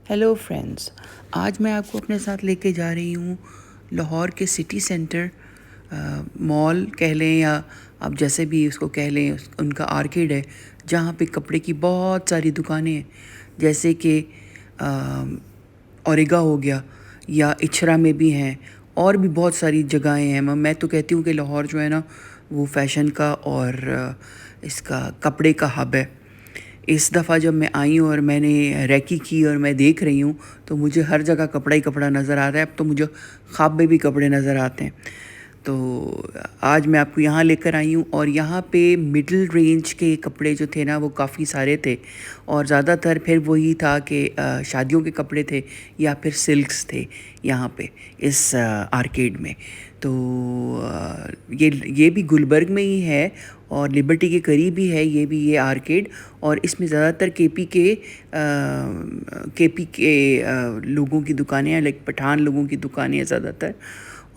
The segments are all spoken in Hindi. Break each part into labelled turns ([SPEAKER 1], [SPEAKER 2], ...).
[SPEAKER 1] Hello friends. आज मैं आपको अपने साथ लेके जा रही हूँ लाहौर के सिटी सेंटर मॉल कह लें या आप जैसे भी उसको कह लें, उनका आर्केड है जहाँ पे कपड़े की बहुत सारी दुकानें हैं। जैसे कि औरेगा हो गया या इचरा में भी हैं, और भी बहुत सारी जगहें हैं। मैं तो कहती हूँ कि लाहौर जो है ना, वो फैशन का और इसका कपड़े का हब है। इस दफ़ा जब मैं आई हूँ और मैंने रैकी की और मैं देख रही हूँ, तो मुझे हर जगह कपड़ा ही कपड़ा नज़र आ रहा है। अब तो मुझे ख्वाब में भी कपड़े नज़र आते हैं। तो आज मैं आपको यहाँ लेकर आई हूँ, और यहाँ पे मिडिल रेंज के कपड़े जो थे ना, वो काफ़ी सारे थे। और ज़्यादातर फिर वही था कि शादियों के कपड़े थे या फिर सिल्क्स थे यहाँ पे इस आर्केड में। तो ये भी गुलबर्ग में ही है और लिबर्टी के करीब ही है ये आर्केड। और इसमें ज़्यादातर केपी के लोगों की दुकानें हैं, लाइक पठान लोगों की दुकानें हैं ज़्यादातर।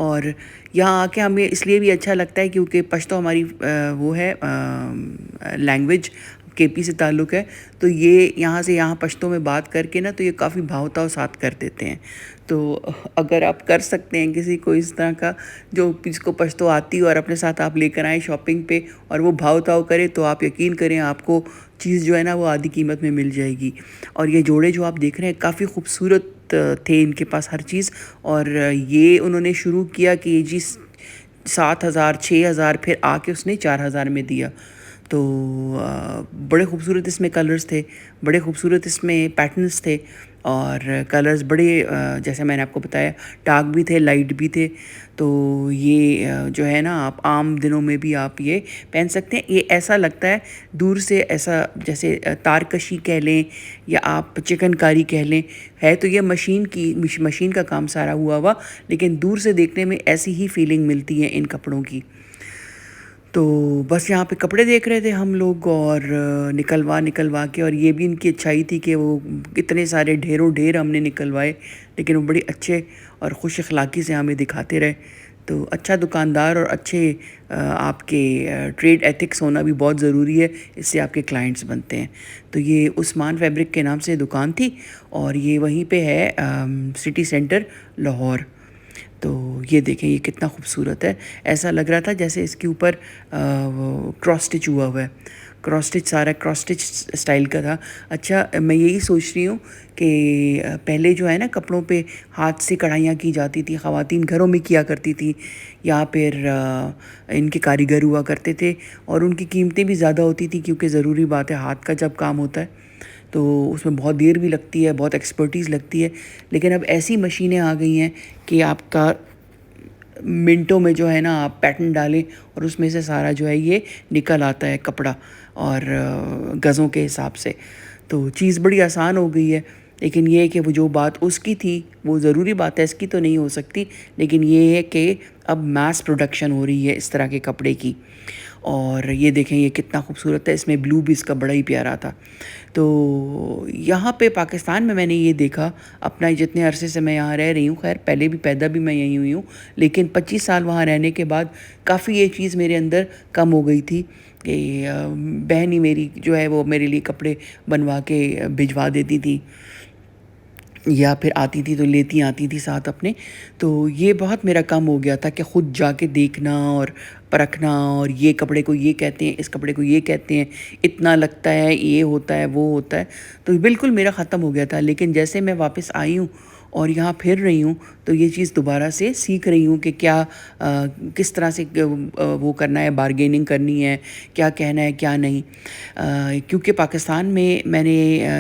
[SPEAKER 1] और यहाँ आके हमें इसलिए भी अच्छा लगता है क्योंकि पश्तो हमारी वो है लैंग्वेज, केपी से ताल्लुक़ है। तो ये यहाँ से यहाँ पश्तो में बात करके ना, तो ये काफ़ी भावताव साथ कर देते हैं। तो अगर आप कर सकते हैं किसी को इस तरह का, जो जिसको पश्तो आती हो, और अपने साथ आप लेकर आएँ शॉपिंग पे और वो भाव-ताव करे, तो आप यकीन करें आपको चीज़ जो है ना, वो आधी कीमत में मिल जाएगी। और ये जोड़े जो आप देख रहे हैं काफ़ी खूबसूरत थे इनके पास हर चीज़। और ये उन्होंने शुरू किया कि ये जी 7,000 6,000, फिर आके उसने 4,000 में दिया। तो बड़े खूबसूरत इसमें कलर्स थे, बड़े खूबसूरत इसमें पैटर्न्स थे। और कलर्स बड़े जैसे मैंने आपको बताया, डार्क भी थे, लाइट भी थे। तो ये जो है ना, आप आम दिनों में भी आप ये पहन सकते हैं। ये ऐसा लगता है दूर से, ऐसा जैसे तारकशी कह लें या आप चिकनकारी कह लें। है तो ये मशीन का काम सारा हुआ, लेकिन दूर से देखने में ऐसी ही फीलिंग मिलती है इन कपड़ों की। तो बस यहाँ पे कपड़े देख रहे थे हम लोग, और निकलवा के, और ये भी इनकी अच्छाई थी कि वो इतने सारे ढेरों ढेर हमने निकलवाए, लेकिन वो बड़ी अच्छे और खुश अखलाक़ी से हमें दिखाते रहे। तो अच्छा दुकानदार और अच्छे आपके ट्रेड एथिक्स होना भी बहुत ज़रूरी है, इससे आपके क्लाइंट्स बनते हैं। तो ये उस्मान फैब्रिक के नाम से दुकान थी, और ये वहीं पे है सिटी सेंटर लाहौर। तो ये देखें, ये कितना खूबसूरत है। ऐसा लग रहा था जैसे इसके ऊपर क्रॉस स्टिच हुआ हुआ है। क्रॉस स्टिच, सारा क्रॉस स्टिच स्टाइल का था। अच्छा, मैं यही सोच रही हूँ कि पहले जो है ना, कपड़ों पे हाथ से कढ़ाइयाँ की जाती थी, ख़वातीन घरों में किया करती थी, या फिर इनके कारीगर हुआ करते थे, और उनकी कीमतें भी ज़्यादा होती थी क्योंकि ज़रूरी बात है, हाथ का जब काम होता है तो उसमें बहुत देर भी लगती है, बहुत एक्सपर्टीज़ लगती है। लेकिन अब ऐसी मशीनें आ गई हैं कि आपका मिनटों में जो है ना, आप पैटर्न डालें और उसमें से सारा जो है ये निकल आता है कपड़ा, और गज़ों के हिसाब से। तो चीज़ बड़ी आसान हो गई है। लेकिन ये है कि वो जो बात उसकी थी, वो ज़रूरी बात है, इसकी तो नहीं हो सकती। लेकिन ये है कि अब मास प्रोडक्शन हो रही है इस तरह के कपड़े की। और ये देखें, ये कितना खूबसूरत है, इसमें ब्लू भी इसका बड़ा ही प्यारा था। तो यहाँ पे पाकिस्तान में मैंने ये देखा, अपना जितने अरसे से मैं यहाँ रह रही हूँ, खैर पहले भी पैदा भी मैं यहीं हुई हूँ, लेकिन 25 साल वहाँ रहने के बाद काफ़ी ये चीज़ मेरे अंदर कम हो गई थी कि बहन ही मेरी जो है वो मेरे लिए कपड़े बनवा के भिजवा देती थी, या फिर आती थी तो लेती आती थी साथ अपने। तो ये बहुत मेरा कम हो गया था कि ख़ुद जाके देखना और परखना, और ये कपड़े को ये कहते हैं, इस कपड़े को ये कहते हैं, इतना लगता है, ये होता है, वो होता है। तो बिल्कुल मेरा ख़त्म हो गया था। लेकिन जैसे मैं वापस आई हूँ और यहाँ फिर रही हूँ, तो ये चीज़ दोबारा से सीख रही हूँ कि क्या किस तरह से वो करना है, बारगेनिंग करनी है, क्या कहना है, क्या नहीं। क्योंकि पाकिस्तान में मैंने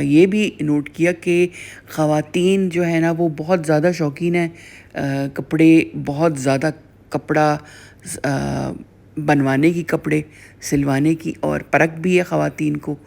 [SPEAKER 1] ये भी नोट किया कि ख़वातीन जो है ना, वो बहुत ज़्यादा शौकीन है कपड़े, बहुत ज़्यादा कपड़ा बनवाने की, कपड़े सिलवाने की, और परख भी है ख़वातीन को।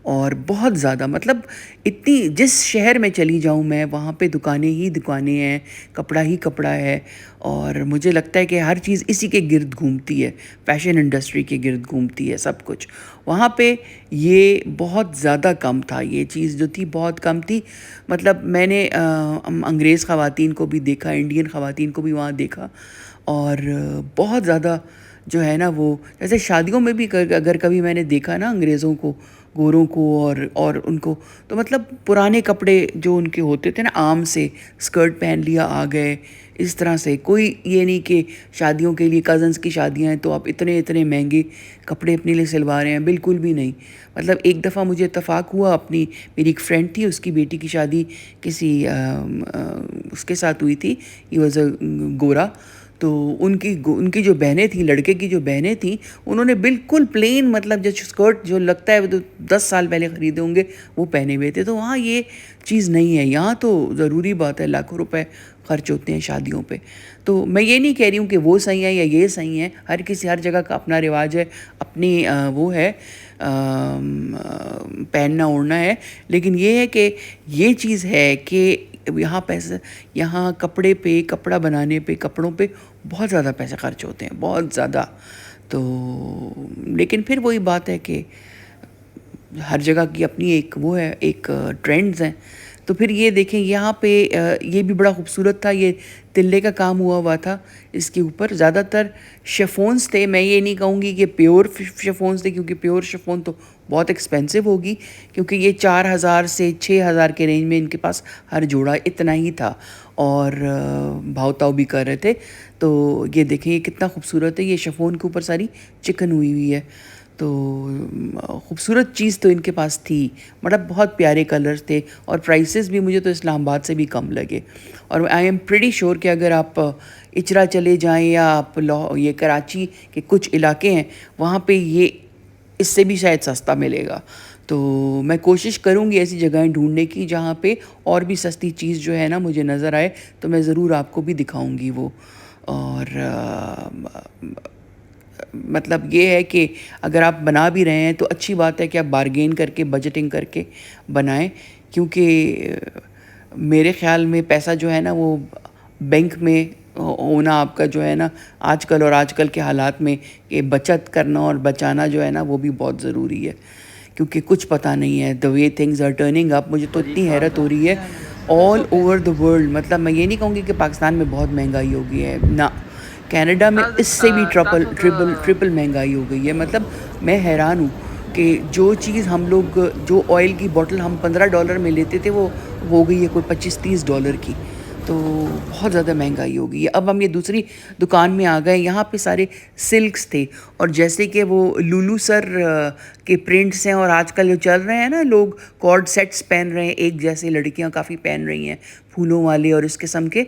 [SPEAKER 1] और बहुत ज़्यादा, मतलब इतनी, जिस शहर में चली जाऊँ मैं, वहाँ पे दुकानें ही दुकानें हैं, कपड़ा ही कपड़ा है। और मुझे लगता है कि हर चीज़ इसी के गिर्द घूमती है, फ़ैशन इंडस्ट्री के गिर्द घूमती है सब कुछ। वहाँ पे ये बहुत ज़्यादा कम था, ये चीज़ जो थी बहुत कम थी। मतलब मैंने अंग्रेज़ ख़वातीन को भी देखा, इंडियन ख़वातीन को भी वहाँ देखा, और बहुत ज़्यादा जो है ना, वो जैसे शादियों में भी अगर कभी मैंने देखा ना अंग्रेज़ों को, गोरों को और उनको। तो मतलब पुराने कपड़े जो उनके होते थे ना, आम से स्कर्ट पहन लिया आ गए, इस तरह से। कोई ये नहीं कि शादियों के लिए, कज़न्स की शादियां हैं तो आप इतने इतने महंगे कपड़े अपने लिए सिलवा रहे हैं, बिल्कुल भी नहीं। मतलब एक दफ़ा मुझे इत्तेफाक हुआ, मेरी एक फ्रेंड थी, उसकी बेटी की शादी किसी उसके साथ हुई थी। ही वॉज अ गोरा। तो उनकी जो बहनें थीं, लड़के की जो बहनें थीं, उन्होंने बिल्कुल प्लेन, मतलब जो स्कर्ट जो लगता है वो तो 10 साल पहले ख़रीदे होंगे, वो पहने हुए थे। तो वहाँ ये चीज़ नहीं है। यहाँ तो ज़रूरी बात है, लाखों रुपए खर्च होते हैं शादियों पे। तो मैं ये नहीं कह रही हूँ कि वो सही है या ये सही है, हर जगह का अपना रिवाज है, अपनी वो है, पहनना ओढ़ना है। लेकिन ये है कि ये चीज़ है कि यहाँ पैसे, यहाँ कपड़ा बनाने पे, कपड़ों पे बहुत ज़्यादा पैसे खर्च होते हैं, बहुत ज़्यादा। तो लेकिन फिर वही बात है कि हर जगह की अपनी एक वो है, एक ट्रेंड्स हैं। तो फिर ये देखें यहाँ पे ये भी बड़ा खूबसूरत था, ये तिल्ले का काम हुआ हुआ था इसके ऊपर। ज़्यादातर शिफॉन्स थे, मैं ये नहीं कहूँगी कि प्योर शिफॉन्स थे, क्योंकि प्योर शिफॉन तो बहुत एक्सपेंसिव होगी, क्योंकि ये 4,000 से 6,000 के रेंज में इनके पास हर जोड़ा इतना ही था, और भाव ताव भी कर रहे थे। तो ये देखें ये कितना खूबसूरत है, ये शिफॉन के ऊपर सारी चिकन हुई हुई है। तो खूबसूरत चीज़ तो इनके पास थी, मतलब बहुत प्यारे कलर्स थे, और प्राइसेस भी मुझे तो इस्लामाबाद से भी कम लगे। और आई एम प्रीटी श्योर कि अगर आप इचरा चले जाएं या आप ये कराची के कुछ इलाके हैं, वहाँ पे ये इससे भी शायद सस्ता मिलेगा। तो मैं कोशिश करूँगी ऐसी जगहें ढूंढने की जहाँ पे और भी सस्ती चीज़ जो है ना मुझे नज़र आए, तो मैं ज़रूर आपको भी दिखाऊँगी वो। और मतलब ये है कि अगर आप बना भी रहे हैं तो अच्छी बात है कि आप बारगेन करके, बजटिंग करके बनाएं, क्योंकि मेरे ख़्याल में पैसा जो है ना वो बैंक में होना आपका जो है ना आजकल, और आजकल के हालात में कि बचत करना और बचाना जो है ना वो भी बहुत ज़रूरी है, क्योंकि कुछ पता नहीं है the way things are turning up. मुझे तो इतनी हैरत हो रही है ऑल ओवर द वर्ल्ड। मतलब मैं ये नहीं कहूँगी कि पाकिस्तान में बहुत महंगाई हो गई है ना, कनाडा में इससे भी ट्रिपल महंगाई हो गई है। मतलब मैं हैरान हूँ कि जो चीज़ हम लोग, जो ऑयल की बोतल हम $15 में लेते थे, वो हो गई है कोई $25-30 की। तो बहुत ज़्यादा महंगाई हो गई है। अब हम ये दूसरी दुकान में आ गए, यहाँ पे सारे सिल्क्स थे, और जैसे कि वो लुलू सर के प्रिंट्स हैं, और आजकल जो चल रहे हैं ना, लोग कॉर्ड सेट्स पहन रहे हैं एक जैसे, लड़कियाँ काफ़ी पहन रही हैं फूलों वाले और इस किस्म के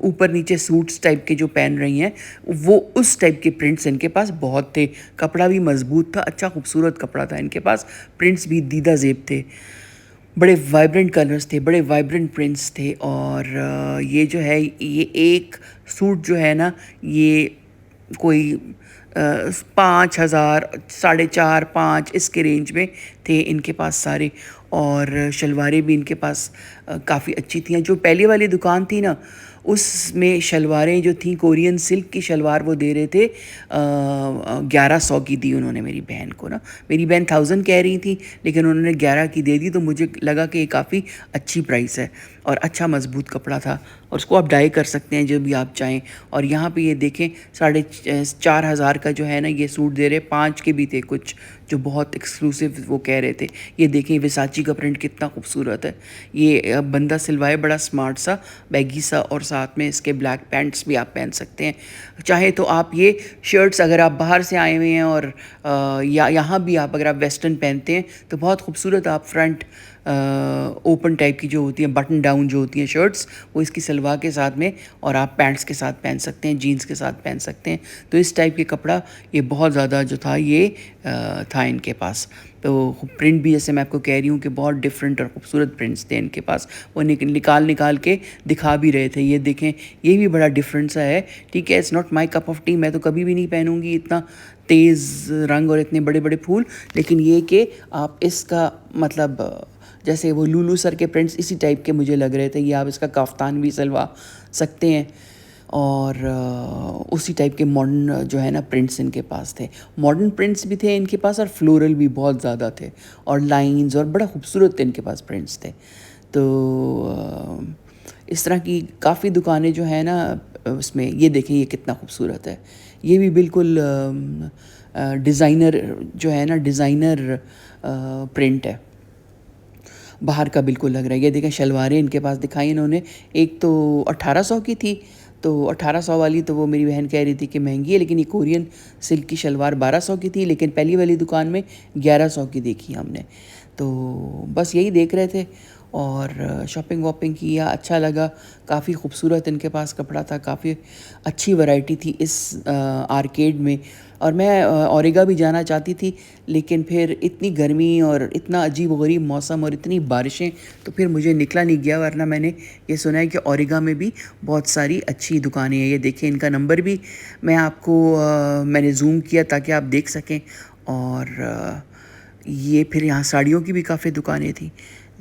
[SPEAKER 1] ऊपर नीचे सूट्स टाइप के जो पहन रही हैं, वो उस टाइप के प्रिंट्स इनके पास बहुत थे। कपड़ा भी मजबूत था, अच्छा खूबसूरत कपड़ा था इनके पास, प्रिंट्स भी दीदा ज़ेब थे, बड़े वाइब्रेंट कलर्स थे, बड़े वाइब्रेंट प्रिंट्स थे। और ये जो है, ये एक सूट जो है ना, ये कोई 5,000, 4,500, 5 इसके रेंज में थे इनके पास सारे। और शलवारें भी इनके पास काफ़ी अच्छी थी। जो पहले वाली दुकान थी ना, उसमें शलवारें जो थी, कोरियन सिल्क की शलवार वो दे रहे थे 1100 की दी उन्होंने मेरी बहन को ना। मेरी बहन 1000 कह रही थी, लेकिन उन्होंने 11 की दे दी, तो मुझे लगा कि ये काफ़ी अच्छी प्राइस है, और अच्छा मजबूत कपड़ा था, और उसको आप डाई कर सकते हैं जब भी आप चाहें। और यहाँ पे ये देखें 4,500 का जो है ना ये सूट दे रहे, 5 के भी थे कुछ जो बहुत एक्सक्लूसिव वो कह रहे थे। ये देखें विसाची का प्रिंट कितना खूबसूरत है। ये बंदा सिलवाए बड़ा स्मार्ट सा, बैगी सा, और साथ में इसके ब्लैक पैंट्स भी आप पहन सकते हैं। चाहे तो आप ये शर्ट्स, अगर आप बाहर से आए हुए हैं और या यहाँ भी आप अगर आप वेस्टर्न पहनते हैं तो बहुत खूबसूरत, आप फ्रंट ओपन टाइप की जो होती हैं, बटन डाउन जो होती हैं शर्ट्स, वो इसकी सलवार के साथ में, और आप पैंट्स के साथ पहन सकते हैं, जीन्स के साथ पहन सकते हैं। तो इस टाइप के कपड़ा ये बहुत ज़्यादा जो था ये था इनके पास। तो प्रिंट भी, जैसे मैं आपको कह रही हूँ कि बहुत डिफरेंट और ख़ूबसूरत प्रिंट्स थे इनके पास, वो निकाल के दिखा भी रहे थे। ये देखें, ये भी बड़ा डिफरेंट सा है। ठीक है, it's not my cup of T, मैं तो कभी भी नहीं पहनूंगी इतना तेज़ रंग और इतने बड़े बड़े फूल। लेकिन ये कि आप इसका मतलब, जैसे वो लुलू सर के प्रिंट्स इसी टाइप के मुझे लग रहे थे, ये आप इसका काफ्तान भी सिलवा सकते हैं। और उसी टाइप के मॉडर्न जो है ना प्रिंट्स इनके पास थे, मॉडर्न प्रिंट्स भी थे इनके पास, और फ्लोरल भी बहुत ज़्यादा थे, और लाइंस, और बड़ा खूबसूरत इनके पास प्रिंट्स थे। तो इस तरह की काफ़ी दुकानें जो है ना उसमें, ये देखें ये कितना खूबसूरत है। ये भी बिल्कुल डिज़ाइनर जो है ना, डिज़ाइनर प्रिंट है, बाहर का बिल्कुल लग रहा है। ये देखें शलवारें इनके पास दिखाई इन्होंने, एक तो 1800 की थी, तो 1800 वाली तो वो मेरी बहन कह रही थी कि महंगी है, लेकिन ये कोरियन सिल्क की शलवार 1200 की थी, लेकिन पहली वाली दुकान में 1100 की देखी हमने। तो बस यही देख रहे थे और शॉपिंग वॉपिंग किया, अच्छा लगा। काफ़ी खूबसूरत इनके पास कपड़ा था, काफ़ी अच्छी वैरायटी थी इस आर्केड में। और मैं औरेगा भी जाना चाहती थी, लेकिन फिर इतनी गर्मी और इतना अजीब-ओ-गरीब मौसम और इतनी बारिशें, तो फिर मुझे निकला नहीं गया। वरना मैंने ये सुना है कि औरेगा में भी बहुत सारी अच्छी दुकानें हैं। ये देखिए इनका नंबर भी मैं आपको मैंने ज़ूम किया ताकि आप देख सकें। और ये फिर यहाँ साड़ियों की भी काफ़ी दुकानें थी।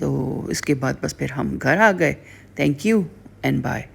[SPEAKER 1] तो इसके बाद बस फिर हम घर आ गए। Thank you and bye.